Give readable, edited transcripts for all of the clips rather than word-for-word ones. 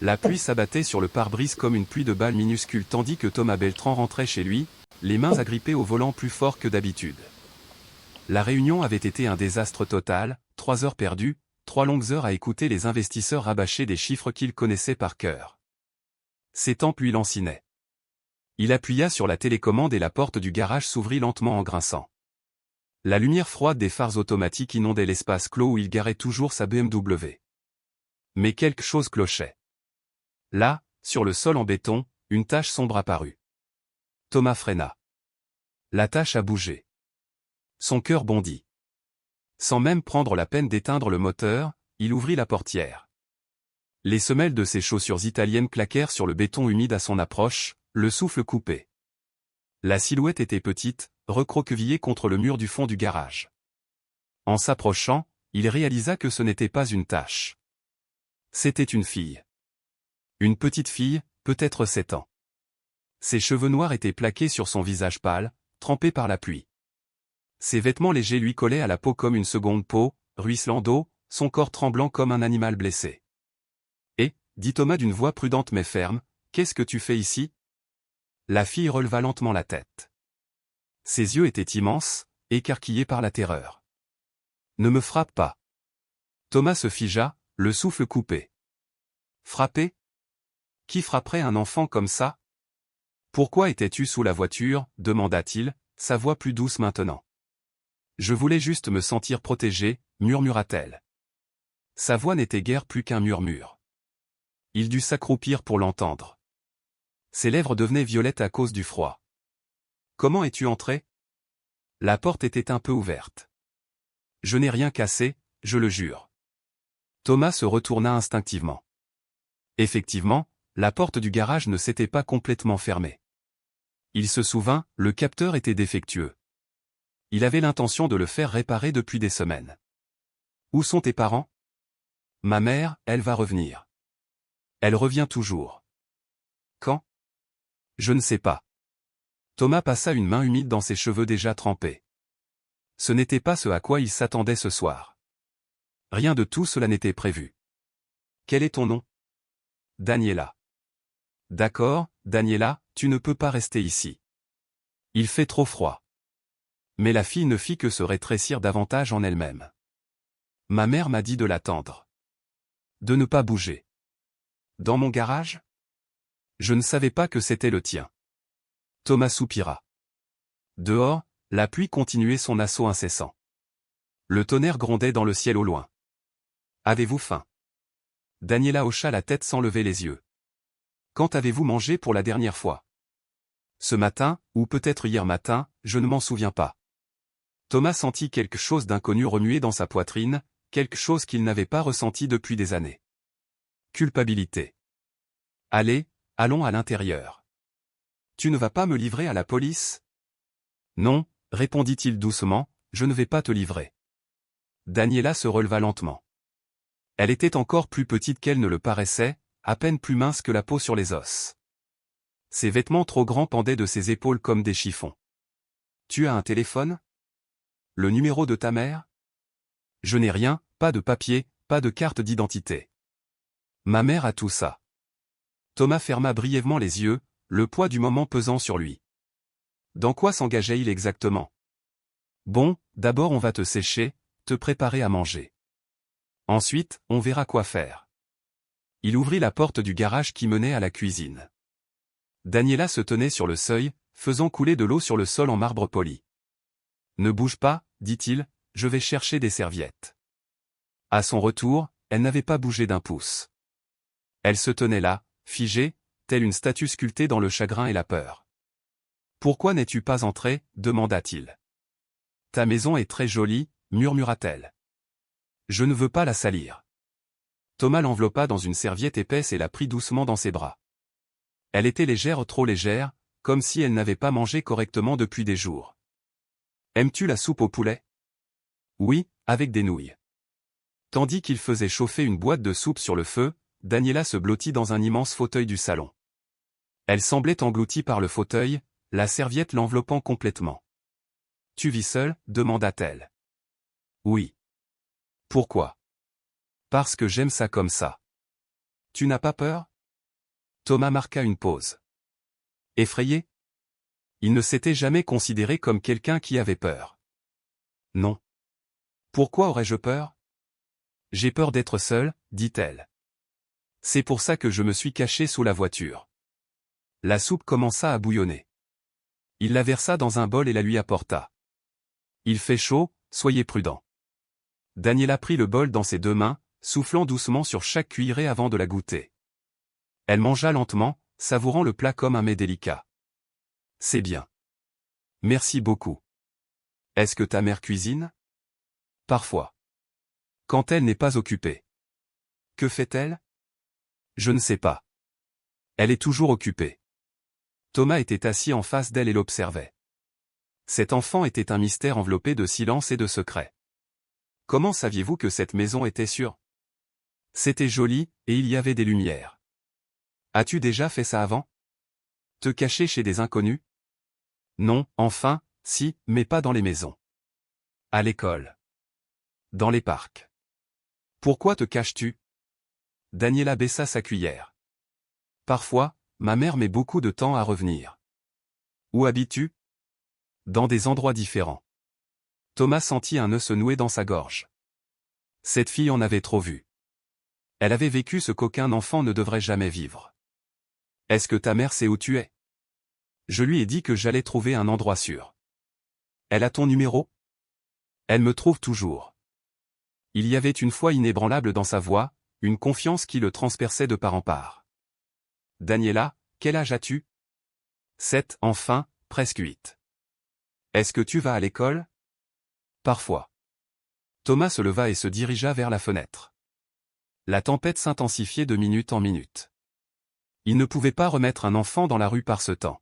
La pluie s'abattait sur le pare-brise comme une pluie de balles minuscules tandis que Thomas Beltran rentrait chez lui, les mains agrippées au volant plus fort que d'habitude. La réunion avait été un désastre total, 3 heures perdues, 3 longues heures à écouter les investisseurs rabâcher des chiffres qu'il connaissait par cœur. Ses tempes lui lancinaient. Il appuya sur la télécommande et la porte du garage s'ouvrit lentement en grinçant. La lumière froide des phares automatiques inondait l'espace clos où il garait toujours sa BMW. Mais quelque chose clochait. Là, sur le sol en béton, une tache sombre apparut. Thomas freina. La tache a bougé. Son cœur bondit. Sans même prendre la peine d'éteindre le moteur, il ouvrit la portière. Les semelles de ses chaussures italiennes claquèrent sur le béton humide à son approche, le souffle coupé. La silhouette était petite, recroquevillée contre le mur du fond du garage. En s'approchant, il réalisa que ce n'était pas une tache. C'était une fille. Une petite fille, peut-être 7 ans. Ses cheveux noirs étaient plaqués sur son visage pâle, trempé par la pluie. Ses vêtements légers lui collaient à la peau comme une seconde peau, ruisselant d'eau, son corps tremblant comme un animal blessé. « Et, dit Thomas d'une voix prudente mais ferme, qu'est-ce que tu fais ici ?» La fille releva lentement la tête. Ses yeux étaient immenses, écarquillés par la terreur. « Ne me frappe pas. » Thomas se figea, le souffle coupé. « Frapper ? Qui frapperait un enfant comme ça ? Pourquoi étais-tu sous la voiture ? Demanda-t-il, sa voix plus douce maintenant. Je voulais juste me sentir protégé, murmura-t-elle. Sa voix n'était guère plus qu'un murmure. Il dut s'accroupir pour l'entendre. Ses lèvres devenaient violettes à cause du froid. Comment es-tu entré ? La porte était un peu ouverte. Je n'ai rien cassé, je le jure. Thomas se retourna instinctivement. Effectivement, la porte du garage ne s'était pas complètement fermée. Il se souvint, le capteur était défectueux. Il avait l'intention de le faire réparer depuis des semaines. Où sont tes parents ? Ma mère, elle va revenir. Elle revient toujours. Quand ? Je ne sais pas. Thomas passa une main humide dans ses cheveux déjà trempés. Ce n'était pas ce à quoi il s'attendait ce soir. Rien de tout cela n'était prévu. Quel est ton nom ? Daniela. D'accord, Daniela, tu ne peux pas rester ici. Il fait trop froid. Mais la fille ne fit que se rétrécir davantage en elle-même. Ma mère m'a dit de l'attendre. De ne pas bouger. Dans mon garage ? Je ne savais pas que c'était le tien. Thomas soupira. Dehors, la pluie continuait son assaut incessant. Le tonnerre grondait dans le ciel au loin. Avez-vous faim ? Daniela hocha la tête sans lever les yeux. Quand avez-vous mangé pour la dernière fois ? Ce matin, ou peut-être hier matin, je ne m'en souviens pas. Thomas sentit quelque chose d'inconnu remuer dans sa poitrine, quelque chose qu'il n'avait pas ressenti depuis des années. Culpabilité. Allez, allons à l'intérieur. Tu ne vas pas me livrer à la police ? Non, répondit-il doucement, je ne vais pas te livrer. Daniela se releva lentement. Elle était encore plus petite qu'elle ne le paraissait, à peine plus mince que la peau sur les os. Ses vêtements trop grands pendaient de ses épaules comme des chiffons. Tu as un téléphone ? Le numéro de ta mère ? Je n'ai rien, pas de papier, pas de carte d'identité. Ma mère a tout ça. Thomas ferma brièvement les yeux, le poids du moment pesant sur lui. Dans quoi s'engageait-il exactement ? Bon, d'abord on va te sécher, te préparer à manger. Ensuite, on verra quoi faire. Il ouvrit la porte du garage qui menait à la cuisine. Daniela se tenait sur le seuil, faisant couler de l'eau sur le sol en marbre poli. Ne bouge pas, dit-il, je vais chercher des serviettes. À son retour, elle n'avait pas bougé d'un pouce. Elle se tenait là, figée, telle une statue sculptée dans le chagrin et la peur. Pourquoi n'es-tu pas entré ? Demanda-t-il. Ta maison est très jolie, murmura-t-elle. Je ne veux pas la salir. Thomas l'enveloppa dans une serviette épaisse et la prit doucement dans ses bras. Elle était légère, trop légère, comme si elle n'avait pas mangé correctement depuis des jours. Aimes-tu la soupe au poulet ? Oui, avec des nouilles. Tandis qu'il faisait chauffer une boîte de soupe sur le feu, Daniela se blottit dans un immense fauteuil du salon. Elle semblait engloutie par le fauteuil, la serviette l'enveloppant complètement. Tu vis seule ? Demanda-t-elle. Oui. Pourquoi ? Parce que j'aime ça comme ça. Tu n'as pas peur ? Thomas marqua une pause. Effrayé? Il ne s'était jamais considéré comme quelqu'un qui avait peur. Non. Pourquoi aurais-je peur? J'ai peur d'être seul, dit-elle. C'est pour ça que je me suis caché sous la voiture. La soupe commença à bouillonner. Il la versa dans un bol et la lui apporta. Il fait chaud, soyez prudent. Daniela prit le bol dans ses deux mains, soufflant doucement sur chaque cuillerée avant de la goûter. Elle mangea lentement, savourant le plat comme un mets délicat. C'est bien. Merci beaucoup. Est-ce que ta mère cuisine? Parfois. Quand elle n'est pas occupée. Que fait-elle? Je ne sais pas. Elle est toujours occupée. Thomas était assis en face d'elle et l'observait. Cet enfant était un mystère enveloppé de silence et de secrets. Comment saviez-vous que cette maison était sûre? C'était joli, et il y avait des lumières. As-tu déjà fait ça avant? Te cacher chez des inconnus? Non, enfin, si, mais pas dans les maisons. À l'école. Dans les parcs. Pourquoi te caches-tu? Daniela baissa sa cuillère. Parfois, ma mère met beaucoup de temps à revenir. Où habites-tu? Dans des endroits différents. Thomas sentit un nœud se nouer dans sa gorge. Cette fille en avait trop vu. Elle avait vécu ce qu'aucun enfant ne devrait jamais vivre. Est-ce que ta mère sait où tu es? Je lui ai dit que j'allais trouver un endroit sûr. Elle a ton numéro? Elle me trouve toujours. Il y avait une foi inébranlable dans sa voix, une confiance qui le transperçait de part en part. Daniela, quel âge as-tu? 7, enfin, presque 8. Est-ce que tu vas à l'école? Parfois. Thomas se leva et se dirigea vers la fenêtre. La tempête s'intensifiait de minute en minute. Il ne pouvait pas remettre un enfant dans la rue par ce temps.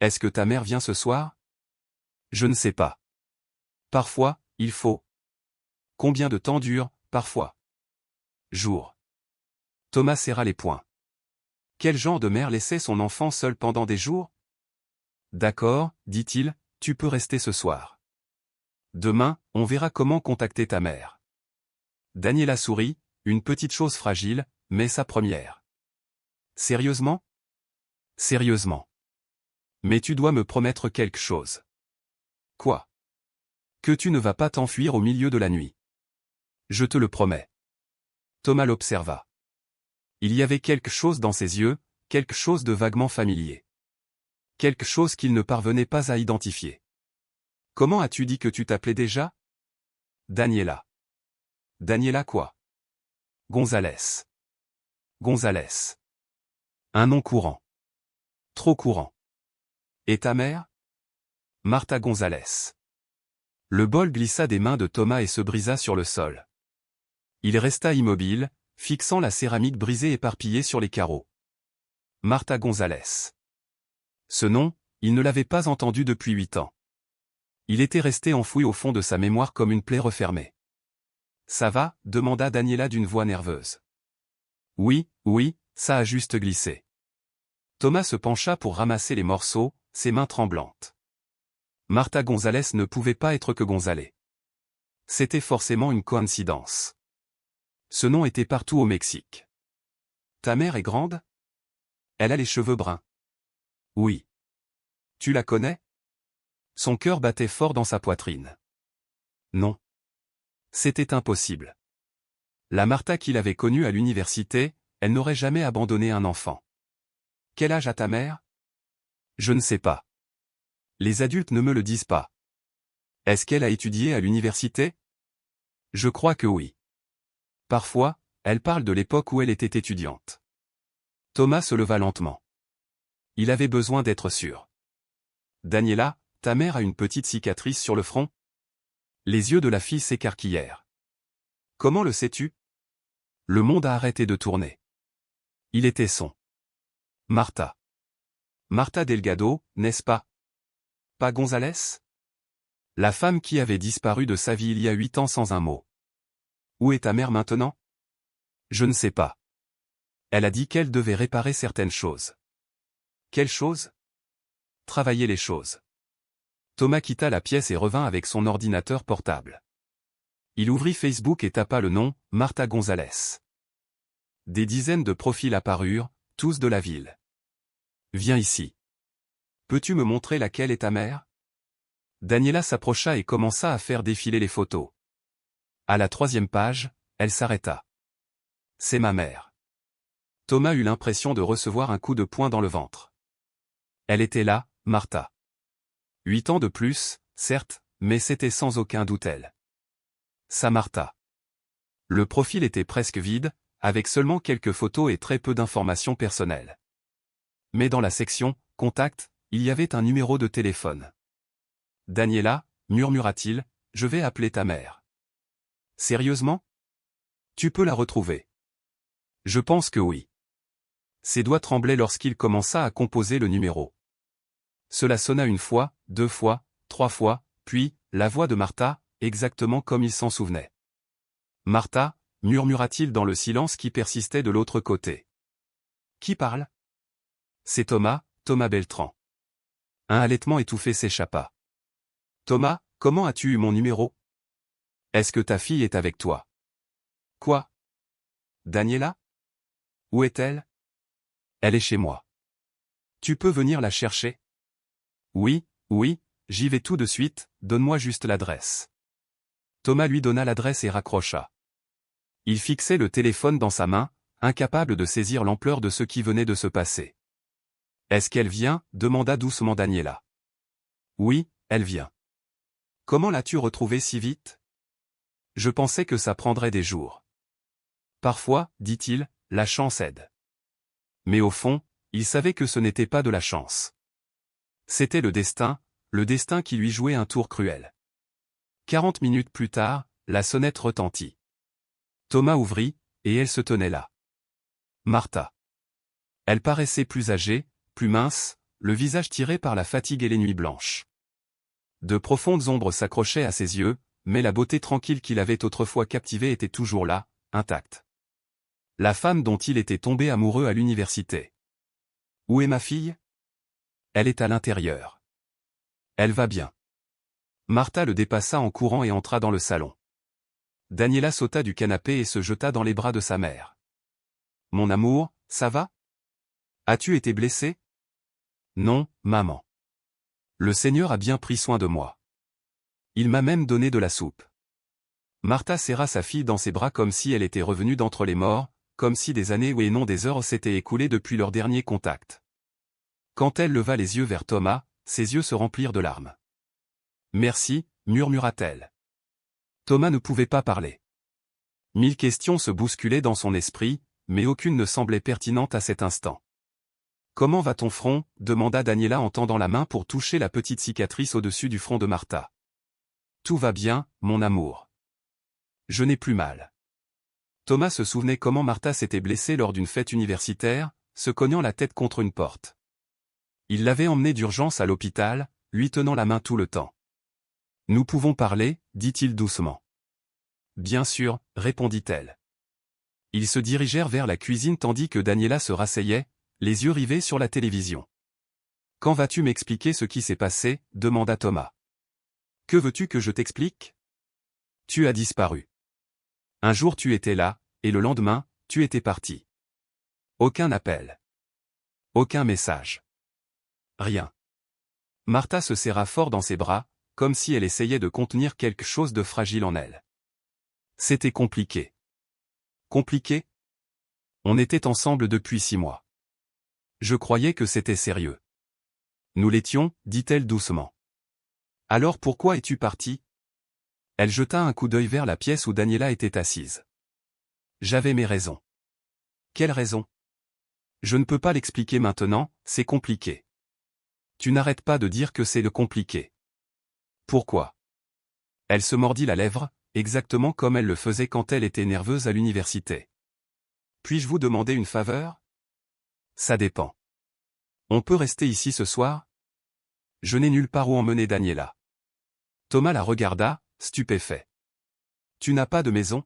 Est-ce que ta mère vient ce soir? Je ne sais pas. Parfois, il faut. Combien de temps dure, parfois? Jours. Thomas serra les poings. Quel genre de mère laissait son enfant seul pendant des jours? D'accord, dit-il, tu peux rester ce soir. Demain, on verra comment contacter ta mère. Daniela sourit, une petite chose fragile, mais sa première. Sérieusement? Sérieusement. Mais tu dois me promettre quelque chose. Quoi? Que tu ne vas pas t'enfuir au milieu de la nuit. Je te le promets. Thomas l'observa. Il y avait quelque chose dans ses yeux, quelque chose de vaguement familier. Quelque chose qu'il ne parvenait pas à identifier. Comment as-tu dit que tu t'appelais déjà? Daniela. Daniela quoi? Gonzalez. Gonzalez. Un nom courant. Trop courant. Et ta mère? Martha Gonzalez. Le bol glissa des mains de Thomas et se brisa sur le sol. Il resta immobile, fixant la céramique brisée éparpillée sur les carreaux. Martha Gonzalez. Ce nom, il ne l'avait pas entendu depuis 8 ans. Il était resté enfoui au fond de sa mémoire comme une plaie refermée. Ça va? Demanda Daniela d'une voix nerveuse. Oui, oui, ça a juste glissé. Thomas se pencha pour ramasser les morceaux, ses mains tremblantes. Martha Gonzalez ne pouvait pas être que Gonzalez. C'était forcément une coïncidence. Ce nom était partout au Mexique. Ta mère est grande? Elle a les cheveux bruns. Oui. Tu la connais? Son cœur battait fort dans sa poitrine. Non. C'était impossible. La Martha qu'il avait connue à l'université, elle n'aurait jamais abandonné un enfant. Quel âge a ta mère? Je ne sais pas. Les adultes ne me le disent pas. Est-ce qu'elle a étudié à l'université? Je crois que oui. Parfois, elle parle de l'époque où elle était étudiante. Thomas se leva lentement. Il avait besoin d'être sûr. Daniela, ta mère a une petite cicatrice sur le front? Les yeux de la fille s'écarquillèrent. Comment le sais-tu? Le monde a arrêté de tourner. Il était son. Martha. Martha Delgado, n'est-ce pas? Pas Gonzalez? La femme qui avait disparu de sa vie il y a 8 ans sans un mot. Où est ta mère maintenant? Je ne sais pas. Elle a dit qu'elle devait réparer certaines choses. Quelles choses? Travailler les choses. Thomas quitta la pièce et revint avec son ordinateur portable. Il ouvrit Facebook et tapa le nom, Martha Gonzalez. Des dizaines de profils apparurent, Tous de la ville. Viens ici. Peux-tu me montrer laquelle est ta mère? Daniela s'approcha et commença à faire défiler les photos. À la 3e page, elle s'arrêta. C'est ma mère. Thomas eut l'impression de recevoir un coup de poing dans le ventre. Elle était là, Martha. 8 ans de plus, certes, mais c'était sans aucun doute elle. Sa Martha. Le profil était presque vide, avec seulement quelques photos et très peu d'informations personnelles. Mais dans la section « Contact », il y avait un numéro de téléphone. « Daniela » murmura-t-il, « je vais appeler ta mère. »« Sérieusement ? Tu peux la retrouver. » »« Je pense que oui. » Ses doigts tremblaient lorsqu'il commença à composer le numéro. Cela sonna 1 fois, 2 fois, 3 fois, puis, la voix de Martha, exactement comme il s'en souvenait. « Martha » murmura-t-il dans le silence qui persistait de l'autre côté. « Qui parle ? » ?»« C'est Thomas, Thomas Beltran. » Un halètement étouffé s'échappa. « Thomas, comment as-tu eu mon numéro ? Est-ce que ta fille est avec toi ? » ?»« Quoi ? Daniela ? Où est-elle ? » ?»« Elle est chez moi. Tu peux venir la chercher ? » ?»« Oui, oui, j'y vais tout de suite, donne-moi juste l'adresse. » Thomas lui donna l'adresse et raccrocha. Il fixait le téléphone dans sa main, incapable de saisir l'ampleur de ce qui venait de se passer. « Est-ce qu'elle vient ? » demanda doucement Daniela. « Oui, elle vient. »« Comment l'as-tu retrouvée si vite ? » ?»« Je pensais que ça prendrait des jours. »« Parfois, dit-il, la chance aide. » Mais au fond, il savait que ce n'était pas de la chance. C'était le destin qui lui jouait un tour cruel. 40 minutes plus tard, la sonnette retentit. Thomas ouvrit, et elle se tenait là. Martha. Elle paraissait plus âgée, plus mince, le visage tiré par la fatigue et les nuits blanches. De profondes ombres s'accrochaient à ses yeux, mais la beauté tranquille qui l'avait autrefois captivé était toujours là, intacte. La femme dont il était tombé amoureux à l'université. « Où est ma fille ? » ?»« Elle est à l'intérieur. »« Elle va bien. » Martha le dépassa en courant et entra dans le salon. Daniela sauta du canapé et se jeta dans les bras de sa mère. « Mon amour, ça va ? As-tu été blessé ? » ?»« Non, maman. Le Seigneur a bien pris soin de moi. Il m'a même donné de la soupe. » Martha serra sa fille dans ses bras comme si elle était revenue d'entre les morts, comme si des années et non des heures s'étaient écoulées depuis leur dernier contact. Quand elle leva les yeux vers Thomas, ses yeux se remplirent de larmes. « Merci, » murmura-t-elle. Thomas ne pouvait pas parler. 1000 questions se bousculaient dans son esprit, mais aucune ne semblait pertinente à cet instant. « Comment va ton front ? » demanda Daniela en tendant la main pour toucher la petite cicatrice au-dessus du front de Martha. « Tout va bien, mon amour. Je n'ai plus mal. » Thomas se souvenait comment Martha s'était blessée lors d'une fête universitaire, se cognant la tête contre une porte. Il l'avait emmenée d'urgence à l'hôpital, lui tenant la main tout le temps. « Nous pouvons parler » dit-il doucement. « Bien sûr » répondit-elle. Ils se dirigèrent vers la cuisine tandis que Daniela se rasseyait, les yeux rivés sur la télévision. « Quand vas-tu m'expliquer ce qui s'est passé » demanda Thomas. « Que veux-tu que je t'explique ? Tu as disparu. Un jour tu étais là, et le lendemain, tu étais parti. Aucun appel. Aucun message. Rien. » Martha se serra fort dans ses bras, comme si elle essayait de contenir quelque chose de fragile en elle. C'était compliqué. Compliqué ? On était ensemble depuis 6 mois. Je croyais que c'était sérieux. Nous l'étions, dit-elle doucement. Alors pourquoi es-tu parti ? Elle jeta un coup d'œil vers la pièce où Daniela était assise. J'avais mes raisons. Quelles raisons ? Je ne peux pas l'expliquer maintenant, c'est compliqué. Tu n'arrêtes pas de dire que c'est le compliqué. Pourquoi ? Elle se mordit la lèvre, exactement comme elle le faisait quand elle était nerveuse à l'université. Puis-je vous demander une faveur ? Ça dépend. On peut rester ici ce soir ? Je n'ai nulle part où emmener Daniela. Thomas la regarda, stupéfait. Tu n'as pas de maison ?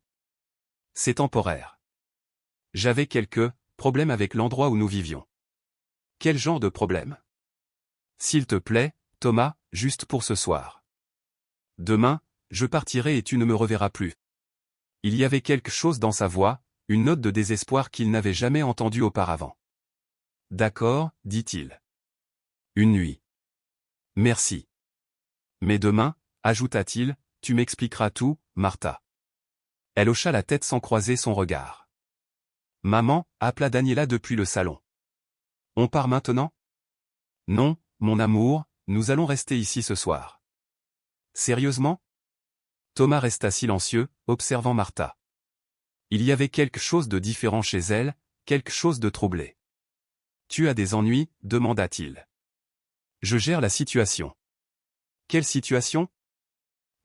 C'est temporaire. J'avais quelques problèmes avec l'endroit où nous vivions. Quel genre de problème ? S'il te plaît, Thomas, juste pour ce soir. Demain, je partirai et tu ne me reverras plus. Il y avait quelque chose dans sa voix, une note de désespoir qu'il n'avait jamais entendue auparavant. D'accord, dit-il. Une nuit. Merci. Mais demain, ajouta-t-il, tu m'expliqueras tout, Martha. Elle hocha la tête sans croiser son regard. Maman, appela Daniela depuis le salon. On part maintenant? Non, mon amour, nous allons rester ici ce soir. Sérieusement? Thomas resta silencieux, observant Martha. Il y avait quelque chose de différent chez elle, quelque chose de troublé. Tu as des ennuis? Demanda-t-il. Je gère la situation. Quelle situation?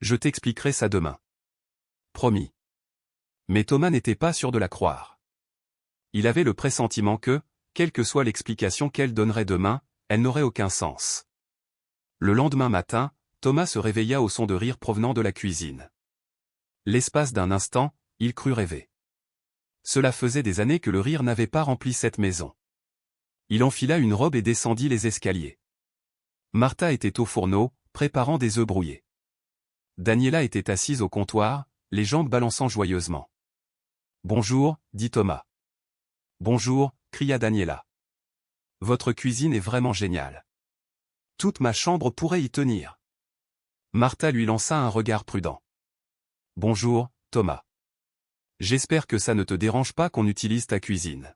Je t'expliquerai ça demain. Promis. Mais Thomas n'était pas sûr de la croire. Il avait le pressentiment que, quelle que soit l'explication qu'elle donnerait demain, elle n'aurait aucun sens. Le lendemain matin, Thomas se réveilla au son de rire provenant de la cuisine. L'espace d'un instant, il crut rêver. Cela faisait des années que le rire n'avait pas rempli cette maison. Il enfila une robe et descendit les escaliers. Martha était au fourneau, préparant des œufs brouillés. Daniela était assise au comptoir, les jambes balançant joyeusement. « Bonjour, dit Thomas. »« Bonjour, cria Daniela. Votre cuisine est vraiment géniale. Toute ma chambre pourrait y tenir. » Martha lui lança un regard prudent. « Bonjour, Thomas. J'espère que ça ne te dérange pas qu'on utilise ta cuisine. »«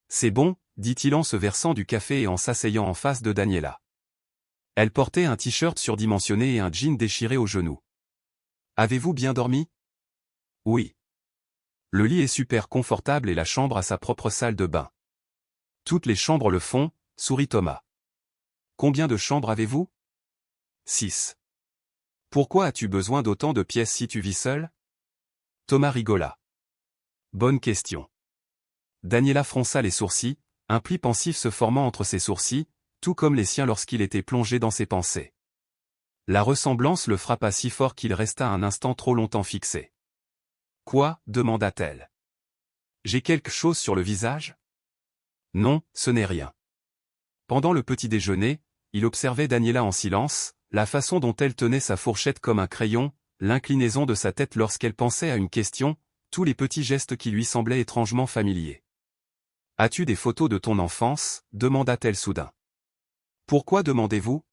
C'est bon, dit-il en se versant du café et en s'asseyant en face de Daniela. Elle portait un t-shirt surdimensionné et un jean déchiré aux genoux. « Avez-vous bien dormi? » « Oui. Le lit est super confortable et la chambre a sa propre salle de bain. »« Toutes les chambres le font, sourit Thomas. »« Combien de chambres avez-vous? » ?»« 6. »« Pourquoi as-tu besoin d'autant de pièces si tu vis seul? » Thomas rigola. « Bonne question. » Daniela fronça les sourcils, un pli pensif se formant entre ses sourcils, tout comme les siens lorsqu'il était plongé dans ses pensées. La ressemblance le frappa si fort qu'il resta un instant trop longtemps fixé. « Quoi? » demanda-t-elle. « J'ai quelque chose sur le visage? » « Non, ce n'est rien. » Pendant le petit déjeuner, il observait Daniela en silence, la façon dont elle tenait sa fourchette comme un crayon, l'inclinaison de sa tête lorsqu'elle pensait à une question, tous les petits gestes qui lui semblaient étrangement familiers. « As-tu des photos de ton enfance? » demanda-t-elle soudain. « Pourquoi demandez-vous? »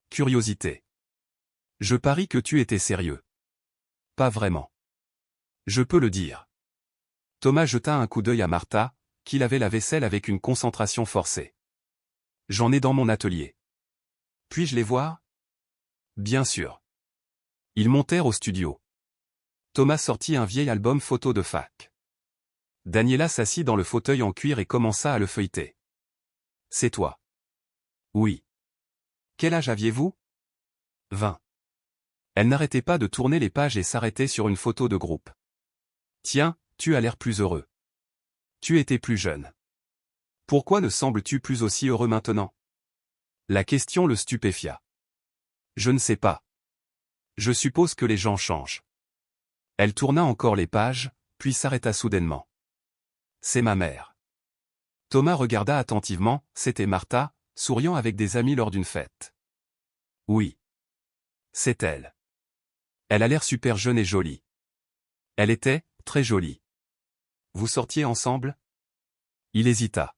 Curiosité. « Je parie que tu étais sérieux. » Pas vraiment. Je peux le dire. Thomas jeta un coup d'œil à Martha, qui lavait la vaisselle avec une concentration forcée. J'en ai dans mon atelier. Puis-je les voir? Bien sûr. Ils montèrent au studio. Thomas sortit un vieil album photo de fac. Daniela s'assit dans le fauteuil en cuir et commença à le feuilleter. C'est toi. Oui. Quel âge aviez-vous? 20. Elle n'arrêtait pas de tourner les pages et s'arrêtait sur une photo de groupe. Tiens, tu as l'air plus heureux. Tu étais plus jeune. Pourquoi ne sembles-tu plus aussi heureux maintenant? La question le stupéfia. Je ne sais pas. Je suppose que les gens changent. Elle tourna encore les pages, puis s'arrêta soudainement. C'est ma mère. Thomas regarda attentivement, c'était Martha, souriant avec des amis lors d'une fête. Oui. C'est elle. Elle a l'air super jeune et jolie. Elle était très jolie. Vous sortiez ensemble? Il hésita.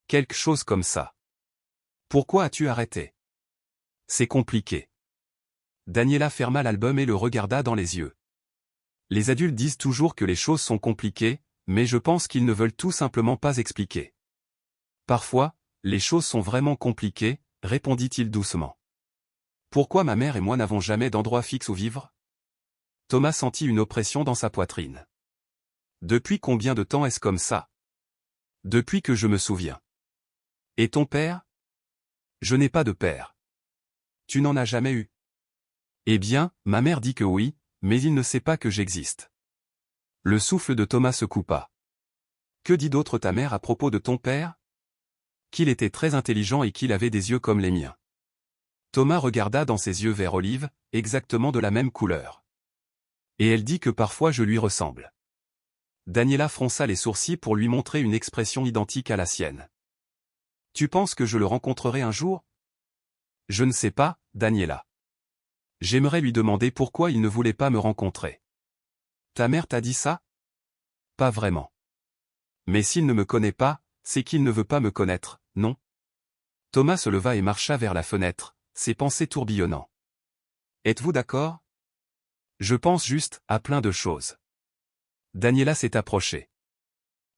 Quelque chose comme ça. Pourquoi as-tu arrêté? C'est compliqué. Daniela ferma l'album et le regarda dans les yeux. Les adultes disent toujours que les choses sont compliquées, mais je pense qu'ils ne veulent tout simplement pas expliquer. Parfois, les choses sont vraiment compliquées, répondit-il doucement. Pourquoi ma mère et moi n'avons jamais d'endroit fixe où vivre? Thomas sentit une oppression dans sa poitrine. Depuis combien de temps est-ce comme ça? Depuis que je me souviens. Et ton père? Je n'ai pas de père. Tu n'en as jamais eu? Eh bien, ma mère dit que oui, mais il ne sait pas que j'existe. Le souffle de Thomas se coupa. Que dit d'autre ta mère à propos de ton père? Qu'il était très intelligent et qu'il avait des yeux comme les miens. Thomas regarda dans ses yeux vert olive, exactement de la même couleur. Et elle dit que parfois je lui ressemble. Daniela fronça les sourcils pour lui montrer une expression identique à la sienne. Tu penses que je le rencontrerai un jour? Je ne sais pas, Daniela. J'aimerais lui demander pourquoi il ne voulait pas me rencontrer. Ta mère t'a dit ça? Pas vraiment. Mais s'il ne me connaît pas, c'est qu'il ne veut pas me connaître, non? Thomas se leva et marcha vers la fenêtre, ses pensées tourbillonnant. Êtes-vous d'accord? Je pense juste à plein de choses. Daniela s'est approchée.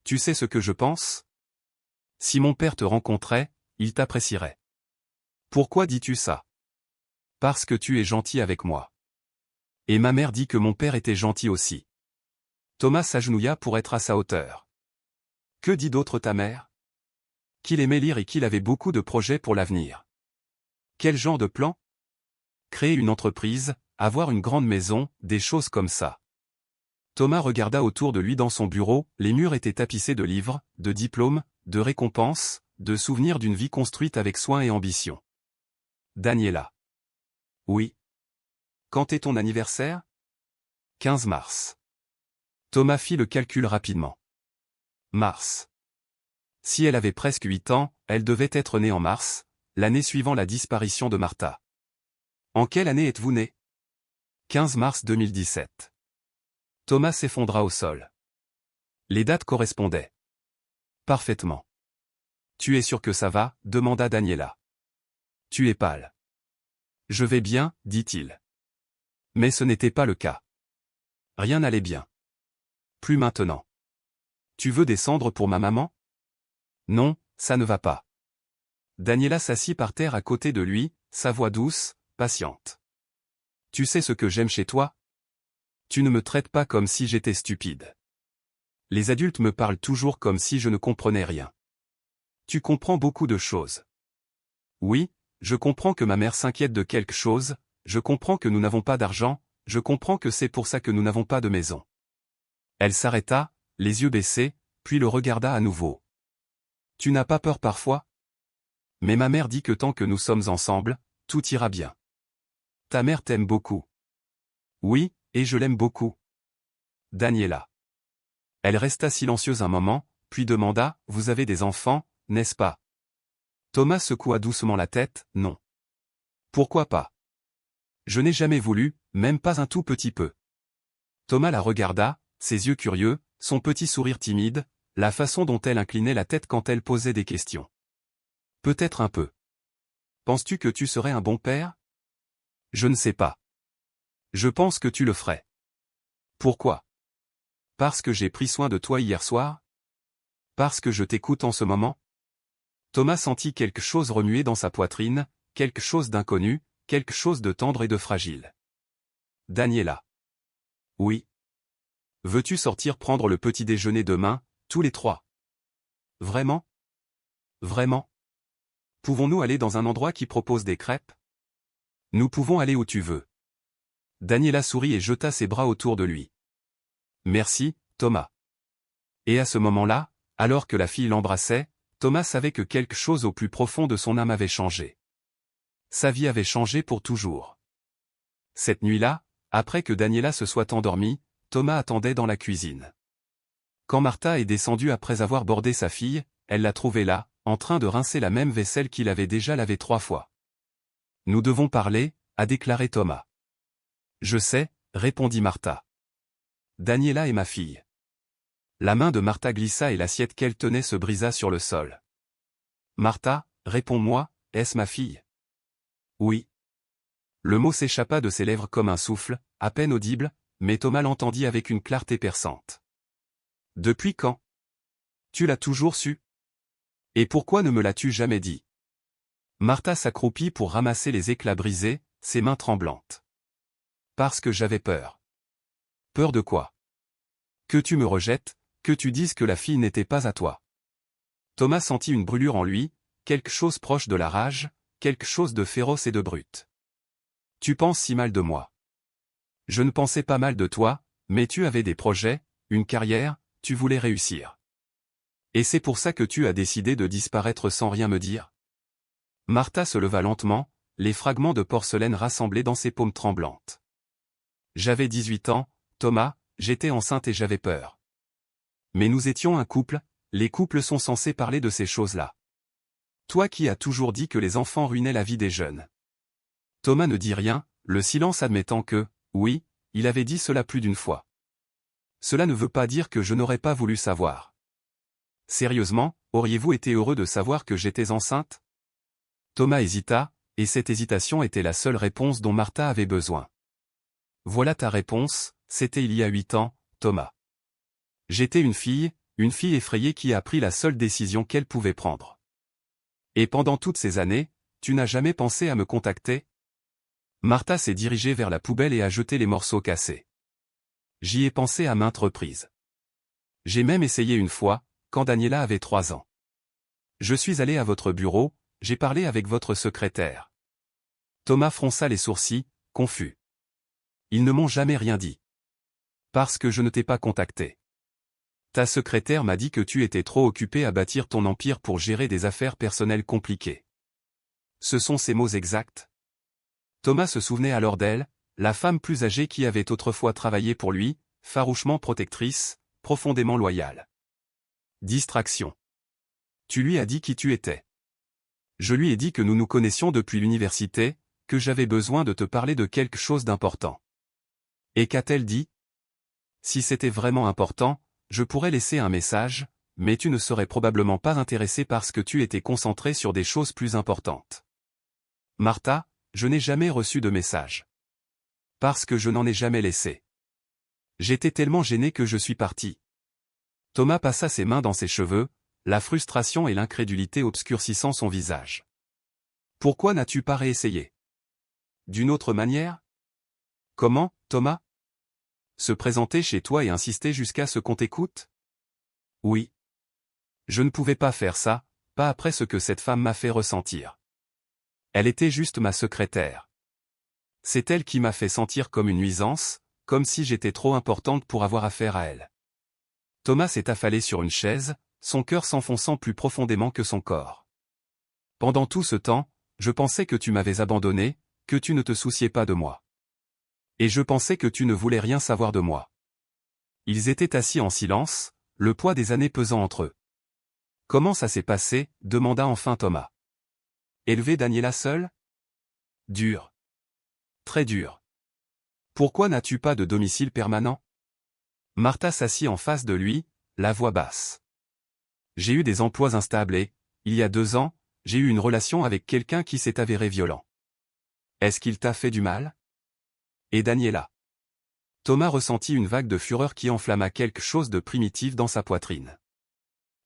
Tu sais ce que je pense? Si mon père te rencontrait, il t'apprécierait. Pourquoi dis-tu ça? Parce que tu es gentil avec moi. Et ma mère dit que mon père était gentil aussi. Thomas s'agenouilla pour être à sa hauteur. Que dit d'autre ta mère? Qu'il aimait lire et qu'il avait beaucoup de projets pour l'avenir. Quel genre de plan? Créer une entreprise, avoir une grande maison, des choses comme ça. Thomas regarda autour de lui dans son bureau, les murs étaient tapissés de livres, de diplômes, de récompenses, de souvenirs d'une vie construite avec soin et ambition. Daniela. Oui. Quand est ton anniversaire? 15 mars. Thomas fit le calcul rapidement. Mars. Si elle avait presque 8 ans, elle devait être née en mars, l'année suivant la disparition de Martha. En quelle année êtes-vous né? 15 mars 2017. Thomas s'effondra au sol. Les dates correspondaient. Parfaitement. Tu es sûr que ça va? Demanda Daniela. Tu es pâle. Je vais bien, dit-il. Mais ce n'était pas le cas. Rien n'allait bien. Plus maintenant. Tu veux descendre pour ma maman? Non, ça ne va pas. Daniela s'assit par terre à côté de lui, sa voix douce, patiente. Tu sais ce que j'aime chez toi? Tu ne me traites pas comme si j'étais stupide. Les adultes me parlent toujours comme si je ne comprenais rien. Tu comprends beaucoup de choses. Oui, je comprends que ma mère s'inquiète de quelque chose, je comprends que nous n'avons pas d'argent, je comprends que c'est pour ça que nous n'avons pas de maison. Elle s'arrêta, les yeux baissés, puis le regarda à nouveau. Tu n'as pas peur parfois? Mais ma mère dit que tant que nous sommes ensemble, tout ira bien. Ta mère t'aime beaucoup. Oui, et je l'aime beaucoup. Daniela. Elle resta silencieuse un moment, puis demanda, vous avez des enfants, n'est-ce pas? Thomas secoua doucement la tête, non. Pourquoi pas? Je n'ai jamais voulu, même pas un tout petit peu. Thomas la regarda, ses yeux curieux, son petit sourire timide, la façon dont elle inclinait la tête quand elle posait des questions. Peut-être un peu. Penses-tu que tu serais un bon père? Je ne sais pas. Je pense que tu le ferais. Pourquoi? Parce que j'ai pris soin de toi hier soir? Parce que je t'écoute en ce moment? Thomas sentit quelque chose remuer dans sa poitrine, quelque chose d'inconnu, quelque chose de tendre et de fragile. Daniela. Oui. Veux-tu sortir prendre le petit déjeuner demain, tous les trois? Vraiment? Vraiment? Pouvons-nous aller dans un endroit qui propose des crêpes? Nous pouvons aller où tu veux. Daniela sourit et jeta ses bras autour de lui. Merci, Thomas. Et à ce moment-là, alors que la fille l'embrassait, Thomas savait que quelque chose au plus profond de son âme avait changé. Sa vie avait changé pour toujours. Cette nuit-là, après que Daniela se soit endormie, Thomas attendait dans la cuisine. Quand Martha est descendue après avoir bordé sa fille, elle l'a trouvé là, en train de rincer la même vaisselle qu'il avait déjà lavée 3 fois. Nous devons parler, a déclaré Thomas. Je sais, répondit Martha. Daniela est ma fille. La main de Martha glissa et l'assiette qu'elle tenait se brisa sur le sol. Martha, réponds-moi, est-ce ma fille? Oui. Le mot s'échappa de ses lèvres comme un souffle, à peine audible, mais Thomas l'entendit avec une clarté perçante. Depuis quand? Tu l'as toujours su? Et pourquoi ne me l'as-tu jamais dit? Martha s'accroupit pour ramasser les éclats brisés, ses mains tremblantes. Parce que j'avais peur. Peur de quoi? Que tu me rejettes, que tu dises que la fille n'était pas à toi. Thomas sentit une brûlure en lui, quelque chose proche de la rage, quelque chose de féroce et de brut. Tu penses si mal de moi. Je ne pensais pas mal de toi, mais tu avais des projets, une carrière, tu voulais réussir. Et c'est pour ça que tu as décidé de disparaître sans rien me dire? Martha se leva lentement, les fragments de porcelaine rassemblés dans ses paumes tremblantes. J'avais 18 ans, Thomas, j'étais enceinte et j'avais peur. Mais nous étions un couple, les couples sont censés parler de ces choses-là. Toi qui as toujours dit que les enfants ruinaient la vie des jeunes. Thomas ne dit rien, le silence admettant que, oui, il avait dit cela plus d'une fois. Cela ne veut pas dire que je n'aurais pas voulu savoir. Sérieusement, Auriez-vous été heureux de savoir que j'étais enceinte? Thomas hésita, et cette hésitation était la seule réponse dont Martha avait besoin. Voilà ta réponse, c'était il y a 8 ans, Thomas. J'étais une fille effrayée qui a pris la seule décision qu'elle pouvait prendre. Et pendant toutes ces années, tu n'as jamais pensé à me contacter? Martha s'est dirigée vers la poubelle et a jeté les morceaux cassés. J'y ai pensé à maintes reprises. J'ai même essayé une fois, quand Daniela avait 3 ans. Je suis allé à votre bureau, j'ai parlé avec votre secrétaire. Thomas fronça les sourcils, confus. Ils ne m'ont jamais rien dit. Parce que je ne t'ai pas contacté. Ta secrétaire m'a dit que tu étais trop occupé à bâtir ton empire pour gérer des affaires personnelles compliquées. Ce sont ces mots exacts. Thomas se souvenait alors d'elle, la femme plus âgée qui avait autrefois travaillé pour lui, farouchement protectrice, profondément loyale. Distraction. Tu lui as dit qui tu étais. Je lui ai dit que nous nous connaissions depuis l'université, que j'avais besoin de te parler de quelque chose d'important. Et qu'a-t-elle dit? Si c'était vraiment important, je pourrais laisser un message, mais tu ne serais probablement pas intéressé parce que tu étais concentré sur des choses plus importantes. Martha, je n'ai jamais reçu de message. Parce que je n'en ai jamais laissé. J'étais tellement gêné que je suis parti. Thomas passa ses mains dans ses cheveux, la frustration et l'incrédulité obscurcissant son visage. Pourquoi n'as-tu pas réessayé? D'une autre manière? Comment, Thomas? Se présenter chez toi et insister jusqu'à ce qu'on t'écoute? Oui. Je ne pouvais pas faire ça, pas après ce que cette femme m'a fait ressentir. Elle était juste ma secrétaire. C'est elle qui m'a fait sentir comme une nuisance, comme si j'étais trop importante pour avoir affaire à elle. Thomas s'est affalé sur une chaise, son cœur s'enfonçant plus profondément que son corps. Pendant tout ce temps, je pensais que tu m'avais abandonné, que tu ne te souciais pas de moi. Et je pensais que tu ne voulais rien savoir de moi. Ils étaient assis en silence, le poids des années pesant entre eux. Comment ça s'est passé? Demanda enfin Thomas. Élever Daniela seule? Dur. Très dur. Pourquoi n'as-tu pas de domicile permanent? Martha s'assit en face de lui, la voix basse. J'ai eu des emplois instables et, il y a 2 ans, j'ai eu une relation avec quelqu'un qui s'est avéré violent. Est-ce qu'il t'a fait du mal? Et Daniela? Thomas ressentit une vague de fureur qui enflamma quelque chose de primitif dans sa poitrine.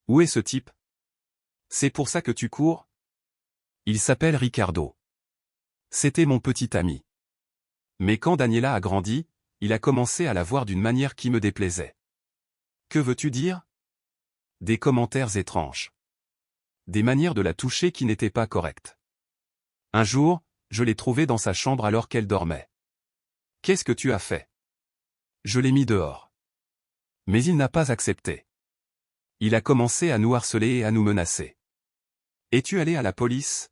Où est ce type? C'est pour ça que tu cours? Il s'appelle Ricardo. C'était mon petit ami. Mais quand Daniela a grandi, il a commencé à la voir d'une manière qui me déplaisait. Que veux-tu dire? Des commentaires étranges. Des manières de la toucher qui n'étaient pas correctes. Un jour, je l'ai trouvée dans sa chambre alors qu'elle dormait. Qu'est-ce que tu as fait? Je l'ai mis dehors. Mais il n'a pas accepté. Il a commencé à nous harceler et à nous menacer. Es-tu allé à la police?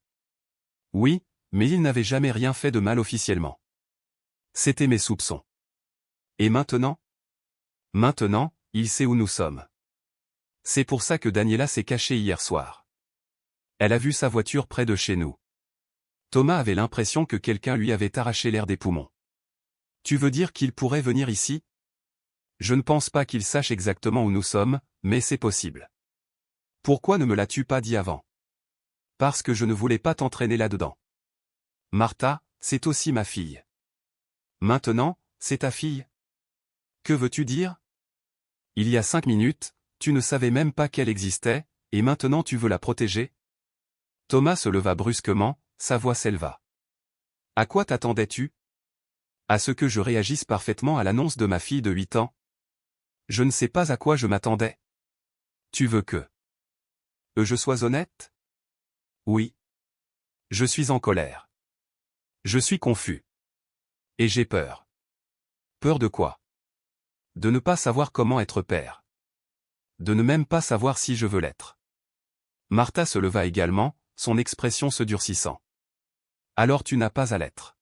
Oui, mais il n'avait jamais rien fait de mal officiellement. C'étaient mes soupçons. Et maintenant? Maintenant, il sait où nous sommes. C'est pour ça que Daniela s'est cachée hier soir. Elle a vu sa voiture près de chez nous. Thomas avait l'impression que quelqu'un lui avait arraché l'air des poumons. Tu veux dire qu'il pourrait venir ici? Je ne pense pas qu'il sache exactement où nous sommes, mais c'est possible. Pourquoi ne me l'as-tu pas dit avant? Parce que je ne voulais pas t'entraîner là-dedans. Martha, c'est aussi ma fille. Maintenant, c'est ta fille? Que veux-tu dire? Il y a 5 minutes, tu ne savais même pas qu'elle existait, et maintenant tu veux la protéger? Thomas se leva brusquement, sa voix s'éleva. À quoi t'attendais-tu? À ce que je réagisse parfaitement à l'annonce de ma fille de 8 ans? Je ne sais pas à quoi je m'attendais. Tu veux que je sois honnête? Oui. Je suis en colère. Je suis confus. Et j'ai peur. Peur de quoi? De ne pas savoir comment être père. De ne même pas savoir si je veux l'être. Martha se leva également, son expression se durcissant. Alors tu n'as pas à l'être.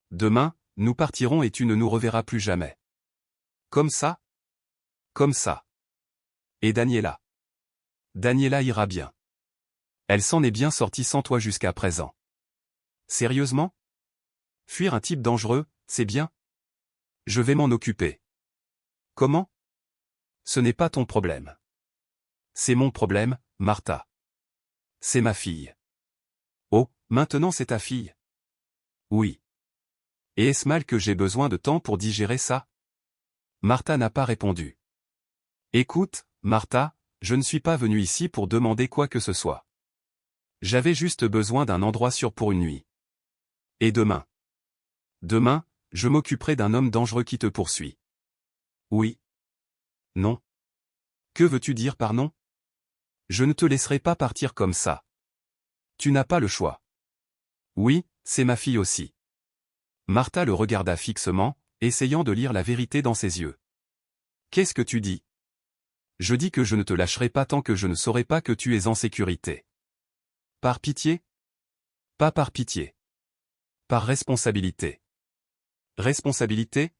Demain, nous partirons et tu ne nous reverras plus jamais. Comme ça? Comme ça. Et Daniela? Daniela ira bien. Elle s'en est bien sortie sans toi jusqu'à présent. Sérieusement? Fuir un type dangereux, c'est bien? Je vais m'en occuper. Comment? Ce n'est pas ton problème. C'est mon problème, Martha. C'est ma fille. Oh, maintenant c'est ta fille? Oui. Et est-ce mal que j'ai besoin de temps pour digérer ça? Martha n'a pas répondu. Écoute, Martha, je ne suis pas venu ici pour demander quoi que ce soit. J'avais juste besoin d'un endroit sûr pour une nuit. Et demain? Demain, je m'occuperai d'un homme dangereux qui te poursuit. Oui. Non. Que veux-tu dire par non? Je ne te laisserai pas partir comme ça. Tu n'as pas le choix. Oui, c'est ma fille aussi. Martha le regarda fixement, essayant de lire la vérité dans ses yeux. Qu'est-ce que tu dis? Je dis que je ne te lâcherai pas tant que je ne saurai pas que tu es en sécurité. Par pitié? Pas par pitié. Par responsabilité. Responsabilité?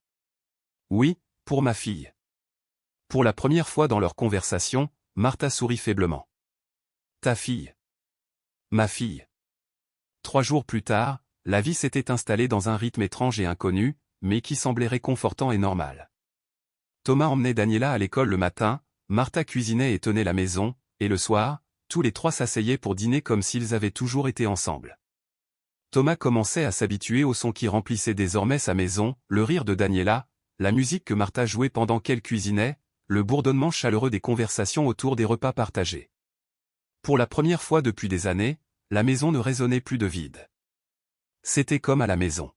Oui, pour ma fille. Pour la première fois dans leur conversation, Martha sourit faiblement. Ta fille. Ma fille. 3 jours plus tard, la vie s'était installée dans un rythme étrange et inconnu, mais qui semblait réconfortant et normal. Thomas emmenait Daniela à l'école le matin, Martha cuisinait et tenait la maison, et le soir, tous les trois s'asseyaient pour dîner comme s'ils avaient toujours été ensemble. Thomas commençait à s'habituer au son qui remplissait désormais sa maison, le rire de Daniela, la musique que Martha jouait pendant qu'elle cuisinait, le bourdonnement chaleureux des conversations autour des repas partagés. Pour la première fois depuis des années, la maison ne résonnait plus de vide. C'était comme à la maison.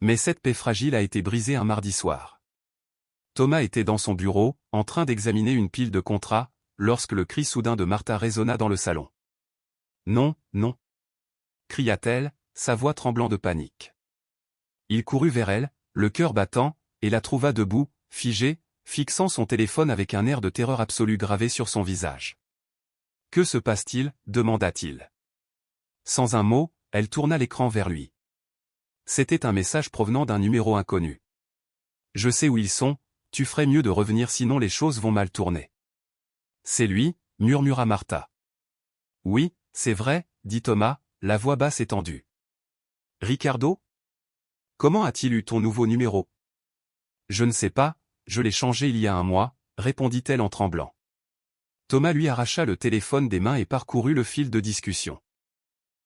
Mais cette paix fragile a été brisée un mardi soir. Thomas était dans son bureau, en train d'examiner une pile de contrats, lorsque le cri soudain de Martha résonna dans le salon. « Non, non !» cria-t-elle, sa voix tremblant de panique. Il courut vers elle, le cœur battant, et la trouva debout, figée, fixant son téléphone avec un air de terreur absolue gravé sur son visage. « Que se passe-t-il » demanda-t-il. Sans un mot, elle tourna l'écran vers lui. C'était un message provenant d'un numéro inconnu. « Je sais où ils sont, tu ferais mieux de revenir sinon les choses vont mal tourner. »« C'est lui » murmura Martha. « Oui, c'est vrai » dit Thomas, la voix basse et tendue. « Ricardo ? Comment a-t-il eu ton nouveau numéro ? » « Je ne sais pas, je l'ai changé il y a un mois » répondit-elle en tremblant. Thomas lui arracha le téléphone des mains et parcourut le fil de discussion.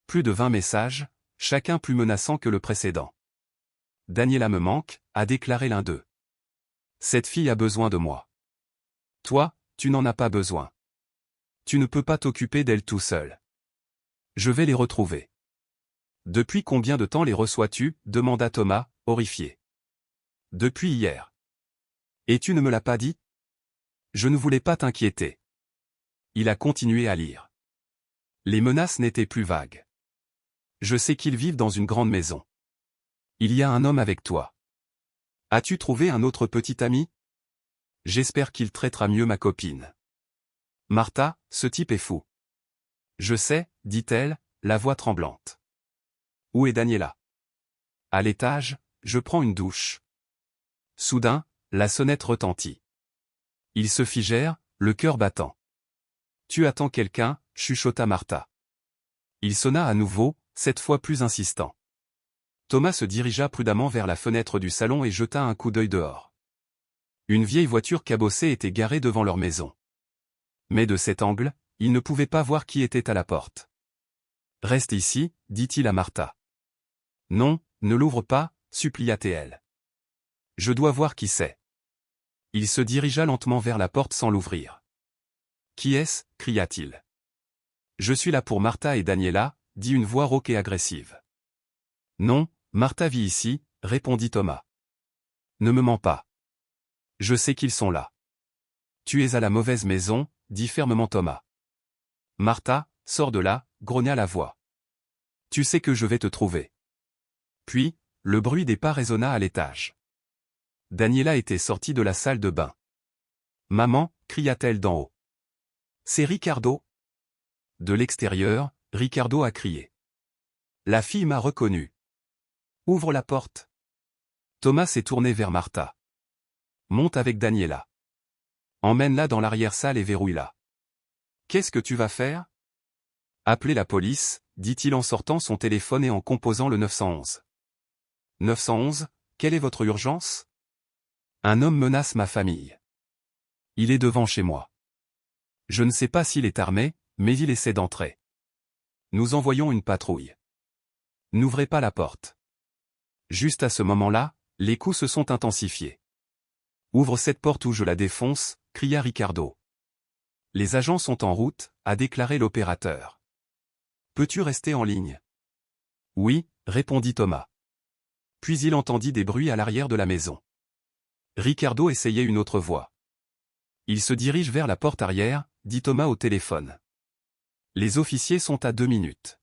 Plus de 20 messages, chacun plus menaçant que le précédent. « Daniela me manque » a déclaré l'un d'eux. « Cette fille a besoin de moi. Toi, tu n'en as pas besoin. Tu ne peux pas t'occuper d'elle tout seul. Je vais les retrouver. »« Depuis combien de temps les reçois-tu » demanda Thomas, horrifié. « Depuis hier. »« Et tu ne me l'as pas dit ? » ?»« Je ne voulais pas t'inquiéter. » Il a continué à lire. Les menaces n'étaient plus vagues. « Je sais qu'ils vivent dans une grande maison. Il y a un homme avec toi. As-tu trouvé un autre petit ami ? J'espère qu'il traitera mieux ma copine. Martha, ce type est fou. Je sais, dit-elle, la voix tremblante. Où est Daniela ? À l'étage, je prends une douche. Soudain, la sonnette retentit. Ils se figèrent, le cœur battant. Tu attends quelqu'un, chuchota Martha. Il sonna à nouveau, cette fois plus insistant. Thomas se dirigea prudemment vers la fenêtre du salon et jeta un coup d'œil dehors. Une vieille voiture cabossée était garée devant leur maison. Mais de cet angle, il ne pouvait pas voir qui était à la porte. « Reste ici » dit-il à Martha. « Non, ne l'ouvre pas » supplia-t-elle. « Je dois voir qui c'est. » Il se dirigea lentement vers la porte sans l'ouvrir. « Qui est-ce » cria-t-il. « Je suis là pour Martha et Daniela » dit une voix rauque et agressive. « Non, Martha vit ici » répondit Thomas. « Ne me mens pas. Je sais qu'ils sont là. »« Tu es à la mauvaise maison » dit fermement Thomas. « Martha, sors de là » grogna la voix. « Tu sais que je vais te trouver. » Puis, le bruit des pas résonna à l'étage. Daniela était sortie de la salle de bain. « Maman » cria-t-elle d'en haut. « C'est Ricardo » De l'extérieur, Ricardo a crié. « La fille m'a reconnu. Ouvre la porte. » Thomas s'est tourné vers Martha. « Monte avec Daniela. Emmène-la dans l'arrière-salle et verrouille-la. »« Qu'est-ce que tu vas faire ? » ?»« Appeler la police, » dit-il en sortant son téléphone et en composant le 911. « 911, quelle est votre urgence ? » ?»« Un homme menace ma famille. Il est devant chez moi. » Je ne sais pas s'il est armé, mais il essaie d'entrer. Nous envoyons une patrouille. N'ouvrez pas la porte. Juste à ce moment-là, les coups se sont intensifiés. Ouvre cette porte ou je la défonce, cria Ricardo. Les agents sont en route, a déclaré l'opérateur. Peux-tu rester en ligne? Oui, répondit Thomas. Puis il entendit des bruits à l'arrière de la maison. Ricardo essayait une autre voie. Il se dirige vers la porte arrière, dit Thomas au téléphone. Les officiers sont à 2 minutes.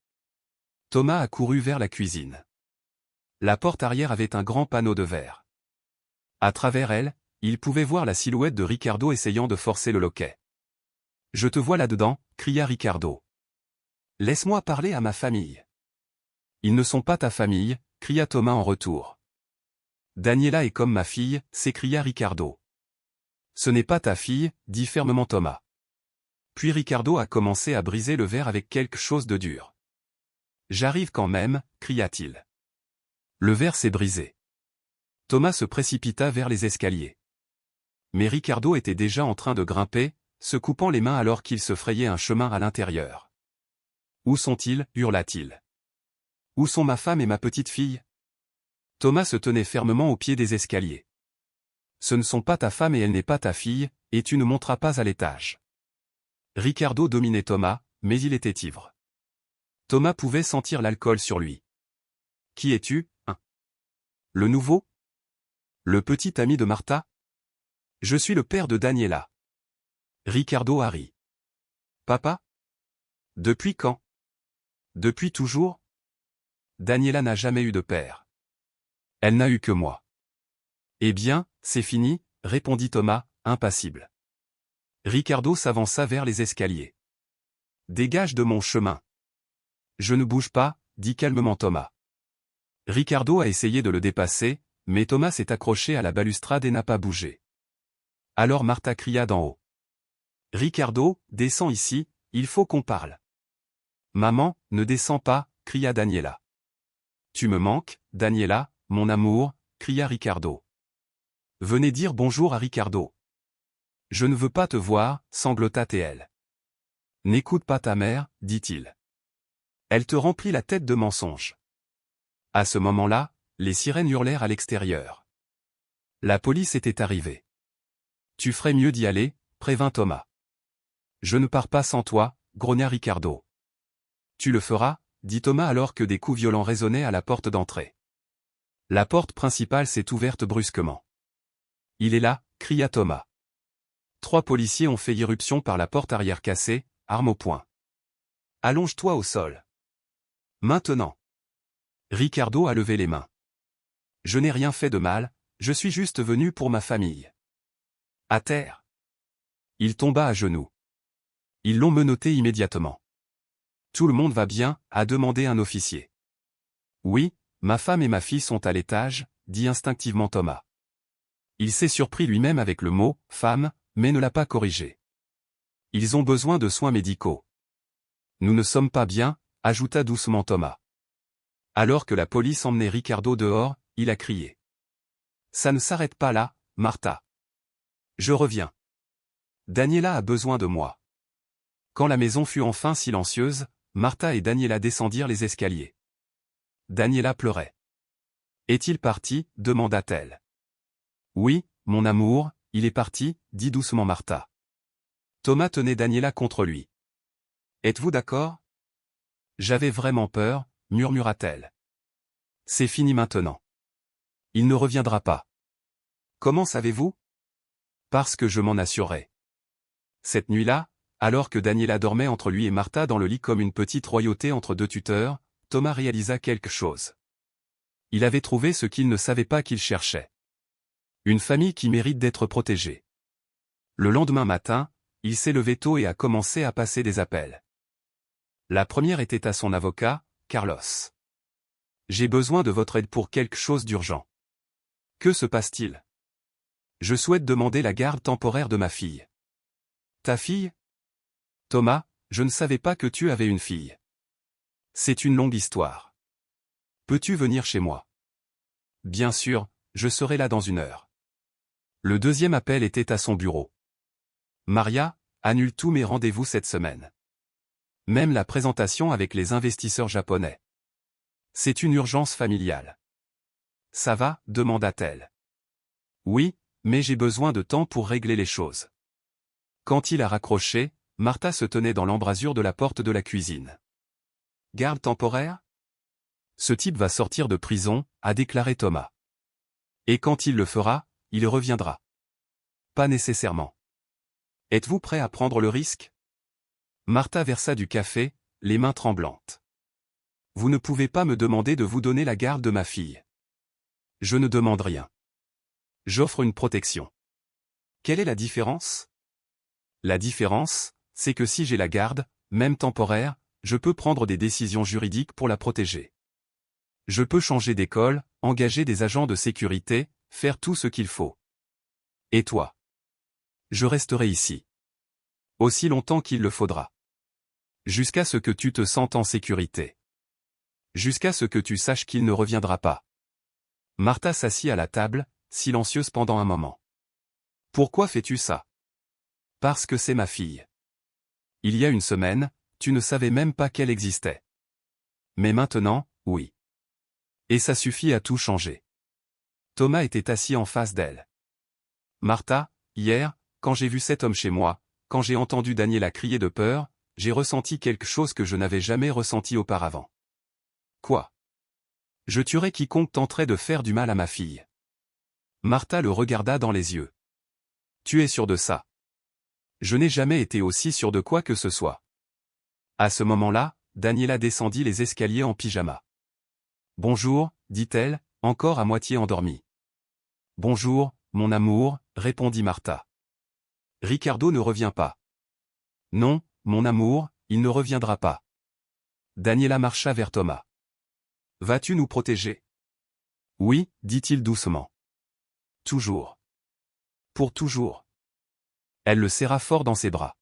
Thomas a couru vers la cuisine. La porte arrière avait un grand panneau de verre. À travers elle, il pouvait voir la silhouette de Ricardo essayant de forcer le loquet. « Je te vois là-dedans » cria Ricardo. « Laisse-moi parler à ma famille. »« Ils ne sont pas ta famille » cria Thomas en retour. « Daniela est comme ma fille » s'écria Ricardo. « Ce n'est pas ta fille » dit fermement Thomas. Puis Ricardo a commencé à briser le verre avec quelque chose de dur. « J'arrive quand même » cria-t-il. Le verre s'est brisé. Thomas se précipita vers les escaliers. Mais Ricardo était déjà en train de grimper, se coupant les mains alors qu'il se frayait un chemin à l'intérieur. « Où sont-ils » hurla-t-il. « Où sont ma femme et ma petite fille ?» Thomas se tenait fermement au pied des escaliers. « Ce ne sont pas ta femme et elle n'est pas ta fille, et tu ne monteras pas à l'étage. » Ricardo dominait Thomas, mais il était ivre. Thomas pouvait sentir l'alcool sur lui. « Qui es-tu, hein? Le nouveau? Le petit ami de Martha? Je suis le père de Daniela. » Ricardo a ri. « Papa? Depuis quand? Depuis toujours? Daniela n'a jamais eu de père. Elle n'a eu que moi. » Eh bien, c'est fini, répondit Thomas, impassible. Ricardo s'avança vers les escaliers. « Dégage de mon chemin. »« Je ne bouge pas, » dit calmement Thomas. Ricardo a essayé de le dépasser, mais Thomas s'est accroché à la balustrade et n'a pas bougé. Alors Martha cria d'en haut. « Ricardo, descends ici, il faut qu'on parle. »« Maman, ne descends pas, » cria Daniela. « Tu me manques, Daniela, mon amour, » cria Ricardo. « Venez dire bonjour à Ricardo. »« Je ne veux pas te voir, » sanglota TL. « N'écoute pas ta mère, » dit-il. Elle te remplit la tête de mensonges. À ce moment-là, les sirènes hurlèrent à l'extérieur. La police était arrivée. « Tu ferais mieux d'y aller, » prévint Thomas. « Je ne pars pas sans toi, » grogna Ricardo. « Tu le feras, » dit Thomas alors que des coups violents résonnaient à la porte d'entrée. La porte principale s'est ouverte brusquement. « Il est là » cria Thomas. 3 policiers ont fait irruption par la porte arrière cassée, arme au poing. « Allonge-toi au sol. »« Maintenant. » Ricardo a levé les mains. « Je n'ai rien fait de mal, je suis juste venu pour ma famille. » À terre. Il tomba à genoux. Ils l'ont menotté immédiatement. « Tout le monde va bien » a demandé un officier. « Oui, ma femme et ma fille sont à l'étage » dit instinctivement Thomas. Il s'est surpris lui-même avec le mot « femme », mais ne l'a pas corrigé. « Ils ont besoin de soins médicaux. »« Nous ne sommes pas bien » ajouta doucement Thomas. Alors que la police emmenait Ricardo dehors, il a crié. « Ça ne s'arrête pas là, Martha. Je reviens. Daniela a besoin de moi. » Quand la maison fut enfin silencieuse, Martha et Daniela descendirent les escaliers. Daniela pleurait. « Est-il parti » demanda-t-elle. « Oui, mon amour, il est parti » dit doucement Martha. Thomas tenait Daniela contre lui. « Êtes-vous d'accord » ? J'avais vraiment peur, murmura-t-elle. C'est fini maintenant. Il ne reviendra pas. Comment savez-vous ? Parce que je m'en assurais. Cette nuit-là, alors que Daniela dormait entre lui et Martha dans le lit comme une petite royauté entre 2 tuteurs, Thomas réalisa quelque chose. Il avait trouvé ce qu'il ne savait pas qu'il cherchait. Une famille qui mérite d'être protégée. Le lendemain matin, il s'est levé tôt et a commencé à passer des appels. La première était à son avocat, Carlos. « J'ai besoin de votre aide pour quelque chose d'urgent. » « Que se passe-t-il ? » « Je souhaite demander la garde temporaire de ma fille. »« Ta fille ? » ?»« Thomas, je ne savais pas que tu avais une fille. »« C'est une longue histoire. »« Peux-tu venir chez moi ? » ?»« Bien sûr, je serai là dans 1 heure. » Le deuxième appel était à son bureau. « Maria, annule tous mes rendez-vous cette semaine. Même la présentation avec les investisseurs japonais. C'est une urgence familiale. Ça va, demanda-t-elle. Oui, mais j'ai besoin de temps pour régler les choses. Quand il a raccroché, Martha se tenait dans l'embrasure de la porte de la cuisine. Garde temporaire? Ce type va sortir de prison, a déclaré Thomas. Et quand il le fera, il reviendra. Pas nécessairement. Êtes-vous prêt à prendre le risque? Martha versa du café, les mains tremblantes. Vous ne pouvez pas me demander de vous donner la garde de ma fille. Je ne demande rien. J'offre une protection. Quelle est la différence? La différence, c'est que si j'ai la garde, même temporaire, je peux prendre des décisions juridiques pour la protéger. Je peux changer d'école, engager des agents de sécurité, faire tout ce qu'il faut. Et toi? Je resterai ici. Aussi longtemps qu'il le faudra. Jusqu'à ce que tu te sentes en sécurité. Jusqu'à ce que tu saches qu'il ne reviendra pas. Martha s'assit à la table, silencieuse pendant un moment. Pourquoi fais-tu ça? Parce que c'est ma fille. Il y a une semaine, tu ne savais même pas qu'elle existait. Mais maintenant, oui. Et ça suffit à tout changer. Thomas était assis en face d'elle. Martha, hier, quand j'ai vu cet homme chez moi, quand j'ai entendu Daniela crier de peur, j'ai ressenti quelque chose que je n'avais jamais ressenti auparavant. Quoi? Je tuerais quiconque tenterait de faire du mal à ma fille. Martha le regarda dans les yeux. Tu es sûr de ça? Je n'ai jamais été aussi sûr de quoi que ce soit. À ce moment-là, Daniela descendit les escaliers en pyjama. Bonjour, dit-elle, encore à moitié endormie. Bonjour, mon amour, répondit Martha. Ricardo ne revient pas. Non, mon amour, il ne reviendra pas. Daniela marcha vers Thomas. Vas-tu nous protéger? Oui, dit-il doucement. Toujours. Pour toujours. Elle le serra fort dans ses bras.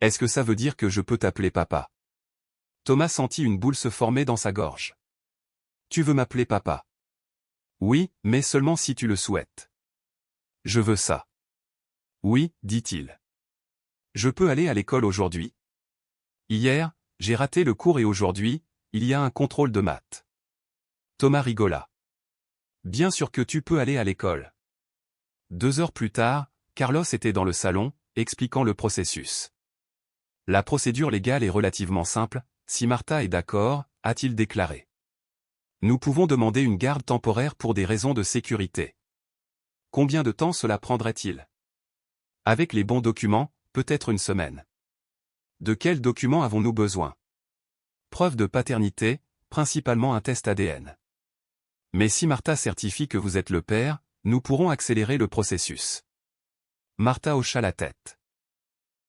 Est-ce que ça veut dire que je peux t'appeler papa? Thomas sentit une boule se former dans sa gorge. Tu veux m'appeler papa? Oui, mais seulement si tu le souhaites. Je veux ça. Oui, dit-il. Je peux aller à l'école aujourd'hui? Hier, j'ai raté le cours et aujourd'hui, il y a un contrôle de maths. Thomas rigola. Bien sûr que tu peux aller à l'école. 2 heures plus tard, Carlos était dans le salon, expliquant le processus. La procédure légale est relativement simple, si Martha est d'accord, a-t-il déclaré. Nous pouvons demander une garde temporaire pour des raisons de sécurité. Combien de temps cela prendrait-il? Avec les bons documents, peut-être une semaine. De quels documents avons-nous besoin? Preuve de paternité, principalement un test ADN. Mais si Martha certifie que vous êtes le père, nous pourrons accélérer le processus. Martha hocha la tête.